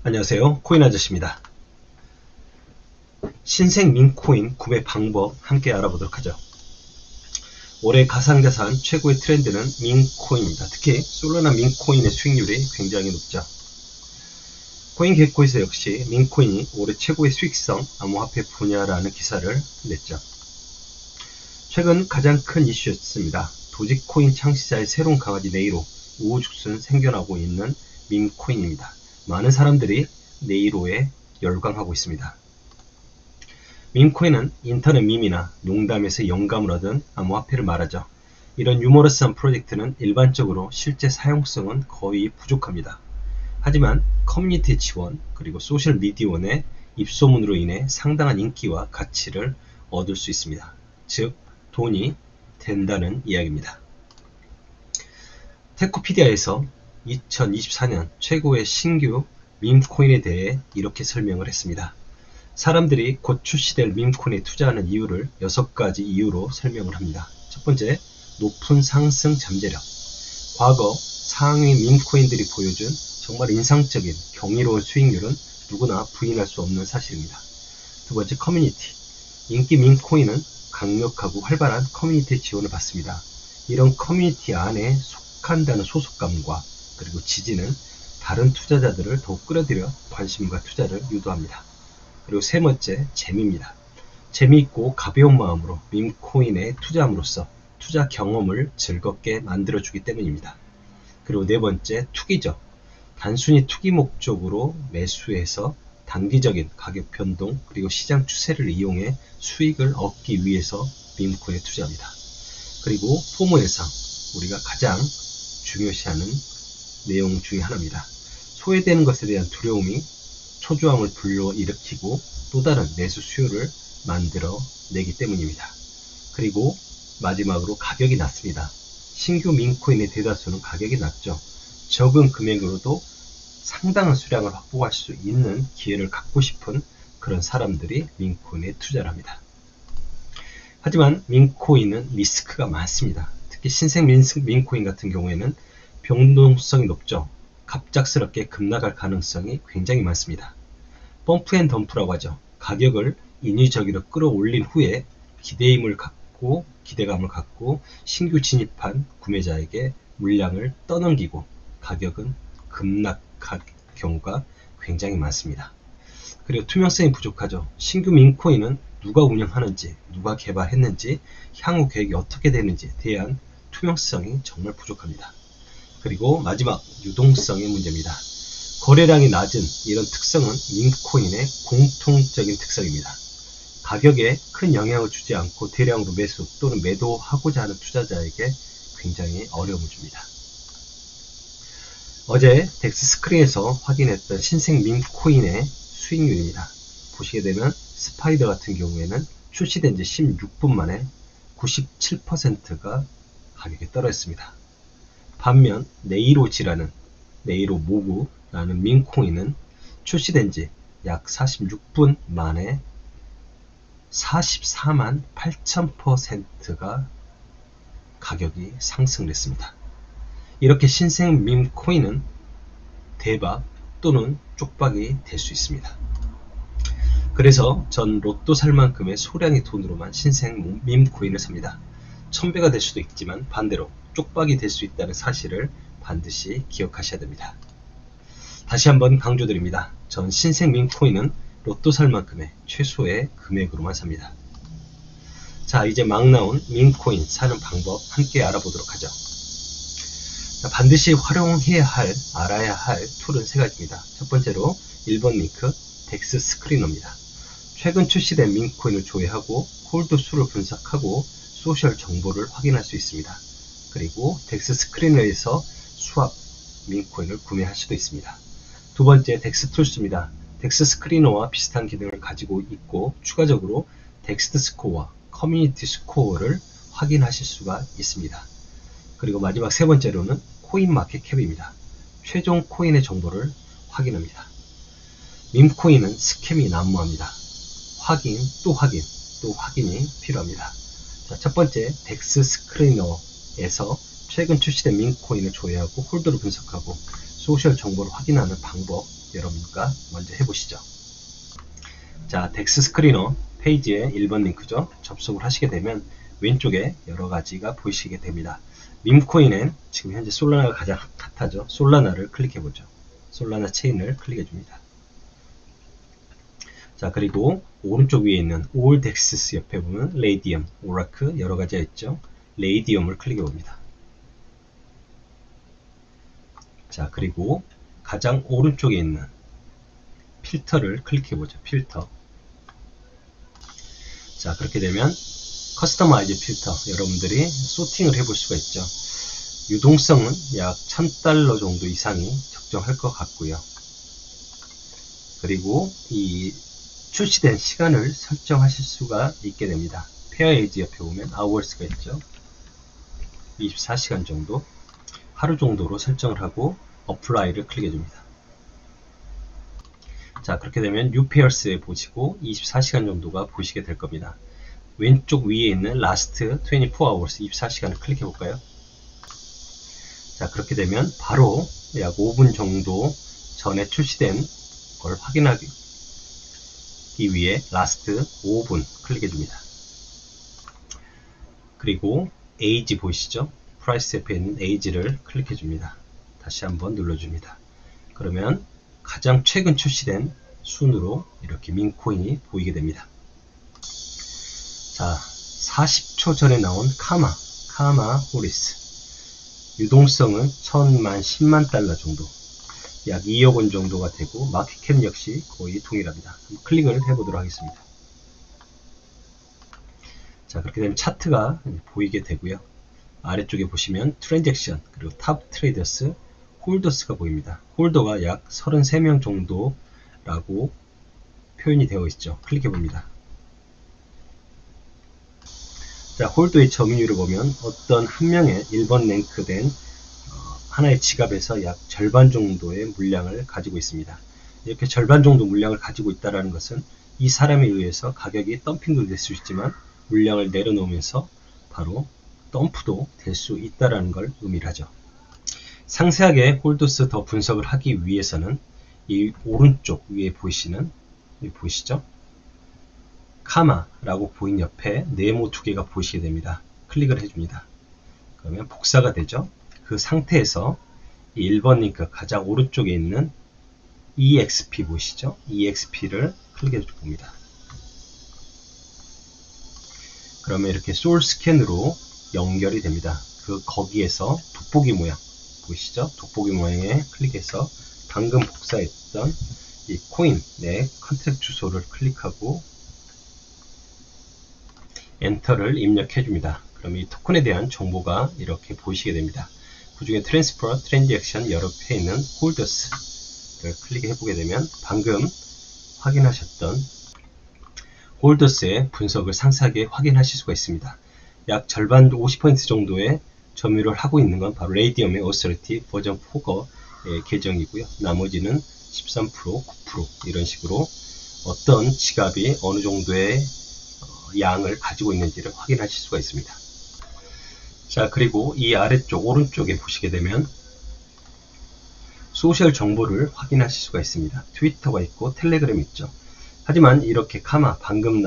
안녕하세요. 코인 아저씨입니다. 신생 민코인 구매 방법 함께 알아보도록 하죠. 올해 가상자산 최고의 트렌드는 민코인입니다. 특히 솔라나 민코인의 수익률이 굉장히 높죠. 코인게코에서 역시 민코인이 올해 최고의 수익성 암호화폐 분야라는 기사를 냈죠. 최근 가장 큰 이슈였습니다. 도지코인 창시자의 새로운 강아지 네이로 우후죽순 생겨나고 있는 민코인입니다. 많은 사람들이 네이로에 열광하고 있습니다. 밈코인은 인터넷 밈이나 농담에서 영감을 얻은 암호화폐를 말하죠. 이런 유머러스한 프로젝트는 일반적으로 실제 사용성은 거의 부족합니다. 하지만 커뮤니티 지원 그리고 소셜미디어의 입소문으로 인해 상당한 인기와 가치를 얻을 수 있습니다. 즉 돈이 된다는 이야기입니다. 테코피디아에서 2024년 최고의 신규 밈코인에 대해 이렇게 설명을 했습니다. 사람들이 곧 출시될 밈코인에 투자하는 이유를 6가지 이유로 설명을 합니다. 첫 번째, 높은 상승 잠재력. 과거 상위 밈코인들이 보여준 정말 인상적인 경이로운 수익률은 누구나 부인할 수 없는 사실입니다. 두 번째, 커뮤니티. 인기 밈코인은 강력하고 활발한 커뮤니티 지원을 받습니다. 이런 커뮤니티 안에 속한다는 소속감과 그리고 지지는 다른 투자자들을 더욱 끌어들여 관심과 투자를 유도합니다. 그리고 세 번째, 재미입니다. 재미있고 가벼운 마음으로 밈코인에 투자함으로써 투자 경험을 즐겁게 만들어주기 때문입니다. 그리고 네 번째, 투기죠. 단순히 투기 목적으로 매수해서 단기적인 가격 변동 그리고 시장 추세를 이용해 수익을 얻기 위해서 밈코인에 투자합니다. 그리고 포모 예상, 우리가 가장 중요시하는 내용 중에 하나입니다. 소외되는 것에 대한 두려움이 초조함을 불러일으키고 또 다른 매수 수요를 만들어내기 때문입니다. 그리고 마지막으로 가격이 낮습니다. 신규 밈코인의 대다수는 가격이 낮죠. 적은 금액으로도 상당한 수량을 확보할 수 있는 기회를 갖고 싶은 그런 사람들이 밈코인에 투자를 합니다. 하지만 밈코인은 리스크가 많습니다. 특히 신생 밈코인 같은 경우에는 변동성이 높죠. 갑작스럽게 급락할 가능성이 굉장히 많습니다. 펌프 앤 덤프라고 하죠. 가격을 인위적으로 끌어올린 후에 기대감을 갖고 신규 진입한 구매자에게 물량을 떠넘기고 가격은 급락할 경우가 굉장히 많습니다. 그리고 투명성이 부족하죠. 신규 밈코인은 누가 운영하는지, 누가 개발했는지, 향후 계획이 어떻게 되는지에 대한 투명성이 정말 부족합니다. 그리고 마지막, 유동성의 문제입니다. 거래량이 낮은 이런 특성은 밈코인의 공통적인 특성입니다. 가격에 큰 영향을 주지 않고 대량으로 매수 또는 매도하고자 하는 투자자에게 굉장히 어려움을 줍니다. 어제 덱스 스크린에서 확인했던 신생 밈코인의 수익률입니다. 보시게 되면 스파이더 같은 경우에는 출시된 지 16분 만에 97%가 가격이 떨어졌습니다. 반면 네이로지라는 네이로 모구라는 밈코인은 출시된 지 약 46분 만에 44만 8,000%가 가격이 상승했습니다. 이렇게 신생 밈코인은 대박 또는 쪽박이 될 수 있습니다. 그래서 전 로또 살 만큼의 소량의 돈으로만 신생 밈코인을 삽니다. 1000배가 될 수도 있지만 반대로 쪽박이 될 수 있다는 사실을 반드시 기억하셔야 됩니다. 다시 한번 강조드립니다. 전 신생 밈코인은 로또 살 만큼의 최소의 금액으로만 삽니다. 자, 이제 막 나온 밈코인 사는 방법 함께 알아보도록 하죠. 자, 반드시 활용해야 할, 알아야 할 툴은 세 가지입니다. 첫 번째로 1번 링크 덱스 스크리너입니다. 최근 출시된 밈코인을 조회하고 홀드 수를 분석하고 소셜 정보를 확인할 수 있습니다. 그리고 덱스 스크리너에서 수합 밈코인을 구매할 수도 있습니다. 두 번째, 덱스 툴스입니다. 덱스 스크리너와 비슷한 기능을 가지고 있고 추가적으로 덱스 스코어, 커뮤니티 스코어를 확인하실 수가 있습니다. 그리고 마지막 세 번째로는 코인마켓캡입니다. 최종 코인의 정보를 확인합니다. 밈코인은 스캠이 난무합니다. 확인, 또 확인이 필요합니다. 자, 첫 번째, 덱스 스크리너에서 최근 출시된 밈코인을 조회하고 홀더를 분석하고 소셜 정보를 확인하는 방법 여러분과 먼저 해보시죠. 자, 덱스 스크리너 페이지의 1번 링크죠. 접속을 하시게 되면 왼쪽에 여러 가지가 보이시게 됩니다. 밈코인은 지금 현재 솔라나가 가장 핫하죠. 솔라나를 클릭해보죠. 솔라나 체인을 클릭해줍니다. 자, 그리고 오른쪽 위에 있는 올 덱스스 옆에 보면 레이디엄, 오라크 여러 가지가 있죠. 레이디엄을 클릭해봅니다. 자, 그리고 가장 오른쪽에 있는 필터를 클릭해보죠. 필터. 자, 그렇게 되면 커스터마이즈 필터 여러분들이 소팅을 해볼 수가 있죠. 유동성은 약 1000달러 정도 이상이 적정할 것 같고요. 그리고 이 출시된 시간을 설정하실 수가 있게 됩니다. 페어 에이지 옆에 보면 hours가 있죠. 24시간 정도, 하루 정도로 설정을 하고 어플라이를 클릭해 줍니다. 자, 그렇게 되면 new pairs에 보시고 24시간 정도가 보시게 될 겁니다. 왼쪽 위에 있는 last 24 hours 24시간을 클릭해 볼까요? 자, 그렇게 되면 바로 약 5분 정도 전에 출시된 걸 확인하기 위해 last 5분 클릭해 줍니다. 그리고 age 보이시죠? 프라이스 옆에 있는 age를 클릭해 줍니다. 다시 한번 눌러줍니다. 그러면 가장 최근 출시된 순으로 이렇게 민코인이 보이게 됩니다. 자, 40초 전에 나온 카마 호리스. 유동성은 1000만, 10만 달러 정도, 약 2억 원 정도가 되고 마켓캡 역시 거의 동일합니다. 클릭을 해보도록 하겠습니다. 자, 그렇게 되면 차트가 보이게 되고요. 아래쪽에 보시면 트랜잭션, 그리고 탑 트레이더스, 홀더스가 보입니다. 홀더가 약 33명 정도라고 표현이 되어 있죠. 클릭해 봅니다. 자, 홀더의 점유율을 보면 어떤 한 명의 1번 랭크된 하나의 지갑에서 약 절반 정도의 물량을 가지고 있습니다. 이렇게 절반 정도 물량을 가지고 있다는 것은 이 사람에 의해서 가격이 덤핑도 될 수 있지만 물량을 내려놓으면서 바로 덤프도 될 수 있다는 걸 의미를 하죠. 상세하게 홀더스 더 분석을 하기 위해서는 이 오른쪽 위에 보이시는, 보이시죠? 카마라고 보인 옆에 네모 두 개가 보이시게 됩니다. 클릭을 해줍니다. 그러면 복사가 되죠. 그 상태에서 1번 링크 가장 오른쪽에 있는 EXP 보이시죠? EXP를 클릭해 줍니다. 그러면 이렇게 소울 스캔으로 연결이 됩니다. 거기에서 돋보기 모양 보이시죠? 돋보기 모양에 클릭해서 방금 복사했던 이 코인 내 컨택트 주소를 클릭하고 엔터를 입력해 줍니다. 그럼 이 토큰에 대한 정보가 이렇게 보이시게 됩니다. 그 중에 트랜스퍼, 트랜잭션 옆에 있는 홀더스를 클릭해 보게 되면 방금 확인하셨던 홀더스의 분석을 상세하게 확인하실 수가 있습니다. 약 절반 50% 정도의 점유를 하고 있는 건 바로 레이디엄의 어서리티 버전 4의 계정이고요. 나머지는 13%, 9% 이런 식으로 어떤 지갑이 어느 정도의 양을 가지고 있는지를 확인하실 수가 있습니다. 자, 그리고 이 아래쪽 오른쪽에 보시게 되면 소셜 정보를 확인하실 수가 있습니다. 트위터가 있고 텔레그램이 있죠. 하지만 이렇게 방금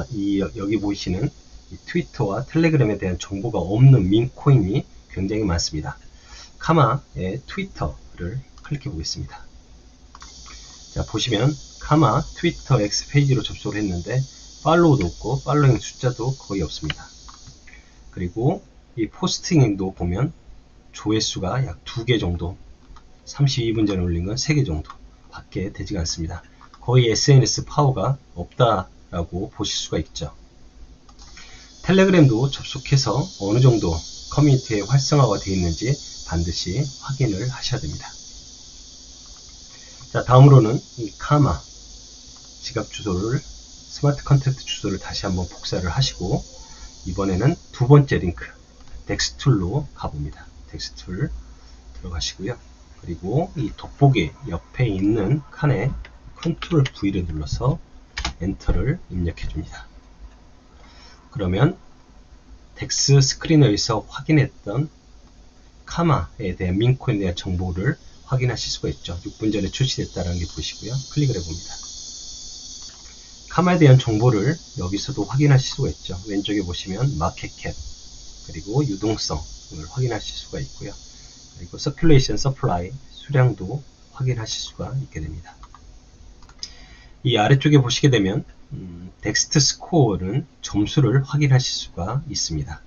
여기 보이시는 이 트위터와 텔레그램에 대한 정보가 없는 민코인이 굉장히 많습니다. 카마의 트위터를 클릭해 보겠습니다. 자, 보시면 카마 트위터 X 페이지로 접속을 했는데 팔로우도 없고 팔로잉 숫자도 거의 없습니다. 그리고 이 포스팅도 보면 조회수가 약 2개 정도, 32분 전에 올린 건 3개 정도 밖에 되지가 않습니다. 거의 SNS 파워가 없다라고 보실 수가 있죠. 텔레그램도 접속해서 어느 정도 커뮤니티에 활성화가 되어 있는지 반드시 확인을 하셔야 됩니다. 자, 다음으로는 이 카마 지갑 주소를, 스마트 컨택트 주소를 다시 한번 복사를 하시고 이번에는 두 번째 링크 덱스툴로 가봅니다. 덱스툴 들어가시고요. 그리고 이 돋보기 옆에 있는 칸에 컨트롤 V를 눌러서 엔터를 입력해 줍니다. 그러면 덱스 스크리너에서 확인했던 카마에 대한 민코인에 대한 정보를 확인하실 수가 있죠. 6분 전에 출시됐다는 게 보시고요. 클릭을 해봅니다. 카마에 대한 정보를 여기서도 확인하실 수가 있죠. 왼쪽에 보시면 마켓캡 그리고 유동성을 확인하실 수가 있고요. 그리고 서큘레이션 서플라이 수량도 확인하실 수가 있게 됩니다. 이 아래쪽에 보시게 되면 덱스트 스코어는 점수를 확인하실 수가 있습니다.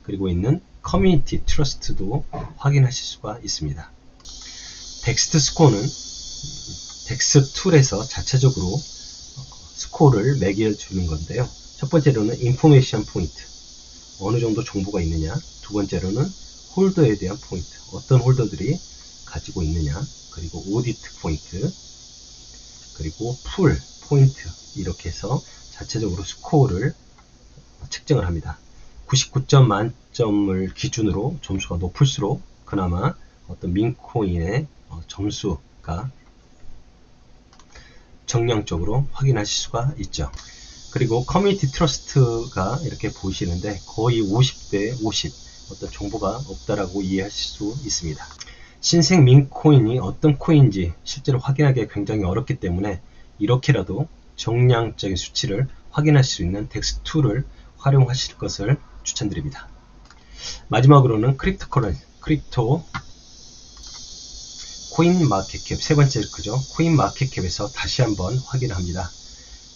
그리고 있는 커뮤니티 트러스트도 확인하실 수가 있습니다. 덱스트 스코어는 덱스 툴에서 자체적으로 스코어를 매겨주는 건데요. 첫 번째로는 인포메이션 포인트, 어느 정도 정보가 있느냐. 두 번째로는 홀더에 대한 포인트, 어떤 홀더들이 가지고 있느냐. 그리고 오디트 포인트, 그리고 풀 포인트, 이렇게 해서 자체적으로 스코어를 측정을 합니다. 99점 만점을 기준으로 점수가 높을수록 그나마 어떤 민코인의 점수가 정량적으로 확인하실 수가 있죠. 그리고 커뮤니티 트러스트가 이렇게 보이시는데 거의 50대 50, 어떤 정보가 없다라고 이해하실 수 있습니다. 신생 민코인이 어떤 코인인지 실제로 확인하기가 굉장히 어렵기 때문에 이렇게라도 정량적인 수치를 확인하실 수 있는 덱스2를 활용하실 것을 추천드립니다. 마지막으로는 크립토 코인마켓캡, 세 번째 그죠? 코인마켓캡에서 다시 한번 확인합니다.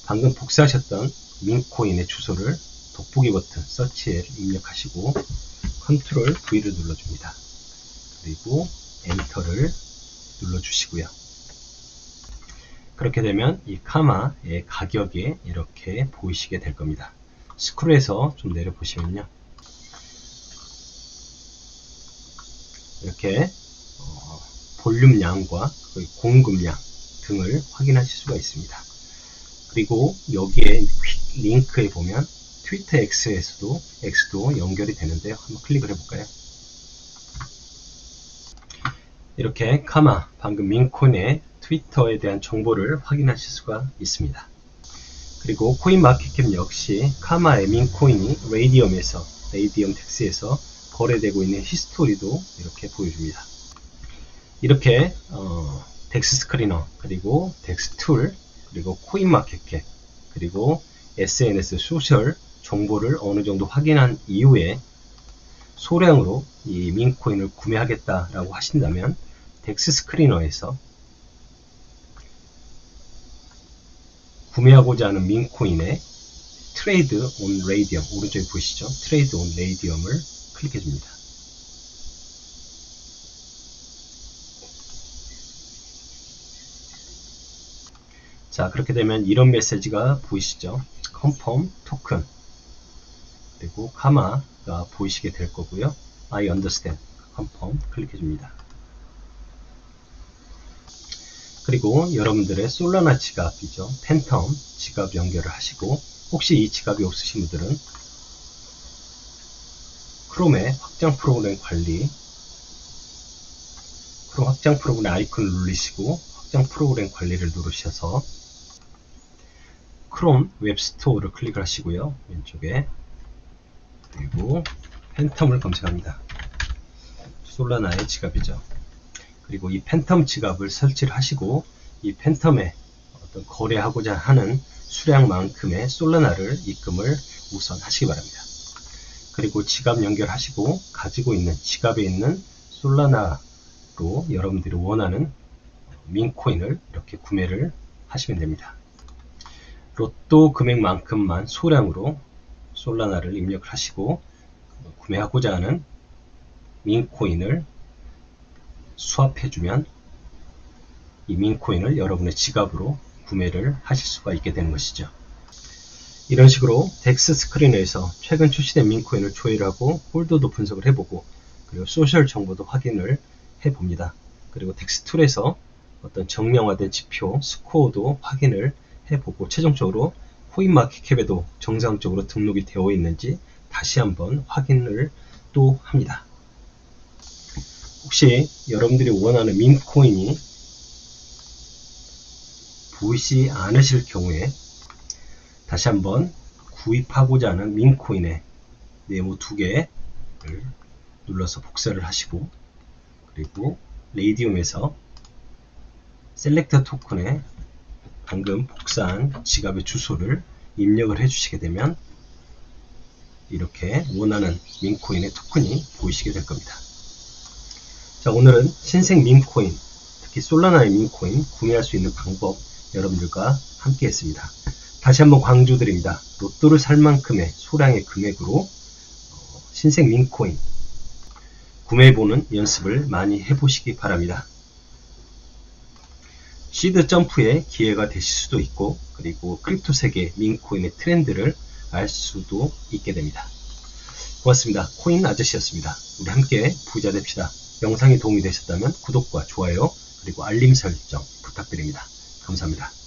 방금 복사하셨던 민코인의 주소를 돋보기 버튼 서치에 입력하시고 컨트롤 V를 눌러줍니다. 그리고 엔터를 눌러주시고요. 그렇게 되면 이 카마의 가격이 이렇게 보이시게 될 겁니다. 스크롤에서 좀 내려보시면요. 이렇게 볼륨량과 공급량 등을 확인하실 수가 있습니다. 그리고 여기에 링크에 보면 트위터 X도 연결이 되는데요. 한번 클릭을 해볼까요? 이렇게 카마, 방금 민코인의 트위터에 대한 정보를 확인하실 수가 있습니다. 그리고 코인마켓캡 역시 카마의 민코인이 레이디엄 덱스에서 거래되고 있는 히스토리도 이렇게 보여줍니다. 이렇게 덱스 스크리너, 그리고 덱스 툴, 그리고 코인마켓캡, 그리고 SNS 소셜 정보를 어느 정도 확인한 이후에 소량으로 이 민코인을 구매하겠다라고 하신다면 덱스 스크리너에서 구매하고자 하는 민코인의 트레이드 온 레이디엄, 오른쪽에 보이시죠? 트레이드 온 레이디엄을 클릭해 줍니다. 자, 그렇게 되면 이런 메시지가 보이시죠? 컨펌 토큰, 그리고 카마가 보이시게 될 거고요. I understand, 컨펌 클릭해 줍니다. 그리고 여러분들의 솔라나 지갑이죠. 팬텀 지갑 연결을 하시고, 혹시 이 지갑이 없으신 분들은 크롬의 확장 프로그램 관리, 크롬 확장 프로그램 아이콘을 누르시고 확장 프로그램 관리를 누르셔서 크롬 웹스토어를 클릭을 하시고요. 왼쪽에, 그리고 팬텀을 검색합니다. 솔라나의 지갑이죠. 그리고 이 팬텀 지갑을 설치를 하시고 이 팬텀에 어떤 거래하고자 하는 수량만큼의 솔라나를 입금을 우선 하시기 바랍니다. 그리고 지갑 연결하시고 가지고 있는 지갑에 있는 솔라나로 여러분들이 원하는 민코인을 이렇게 구매를 하시면 됩니다. 로또 금액만큼만 소량으로 솔라나를 입력을 하시고 구매하고자 하는 민코인을 수합해주면 이 민코인을 여러분의 지갑으로 구매를 하실 수가 있게 되는 것이죠. 이런 식으로 덱스 스크리너에서 최근 출시된 민코인을 조회를 하고 홀더도 분석을 해보고, 그리고 소셜 정보도 확인을 해봅니다. 그리고 덱스 툴에서 어떤 정량화된 지표, 스코어도 확인을 해보고, 최종적으로 코인마켓캡에도 정상적으로 등록이 되어 있는지 다시 한번 확인을 또 합니다. 혹시 여러분들이 원하는 민코인이 보이지 않으실 경우에 다시 한번 구입하고자 하는 민코인의 네모 2개를 눌러서 복사를 하시고, 그리고 레이디움에서 셀렉터 토큰에 방금 복사한 지갑의 주소를 입력을 해주시게 되면 이렇게 원하는 밈코인의 토큰이 보이시게 될 겁니다. 자, 오늘은 신생 밈코인, 특히 솔라나의 밈코인 구매할 수 있는 방법 여러분들과 함께 했습니다. 다시 한번 강조드립니다. 로또를 살 만큼의 소량의 금액으로 신생 밈코인 구매해보는 연습을 많이 해보시기 바랍니다. 시드 점프의 기회가 되실 수도 있고, 그리고 크립토 세계 밈코인의 트렌드를 알 수도 있게 됩니다. 고맙습니다. 코인 아저씨였습니다. 우리 함께 부자 됩시다. 영상이 도움이 되셨다면 구독과 좋아요 그리고 알림 설정 부탁드립니다. 감사합니다.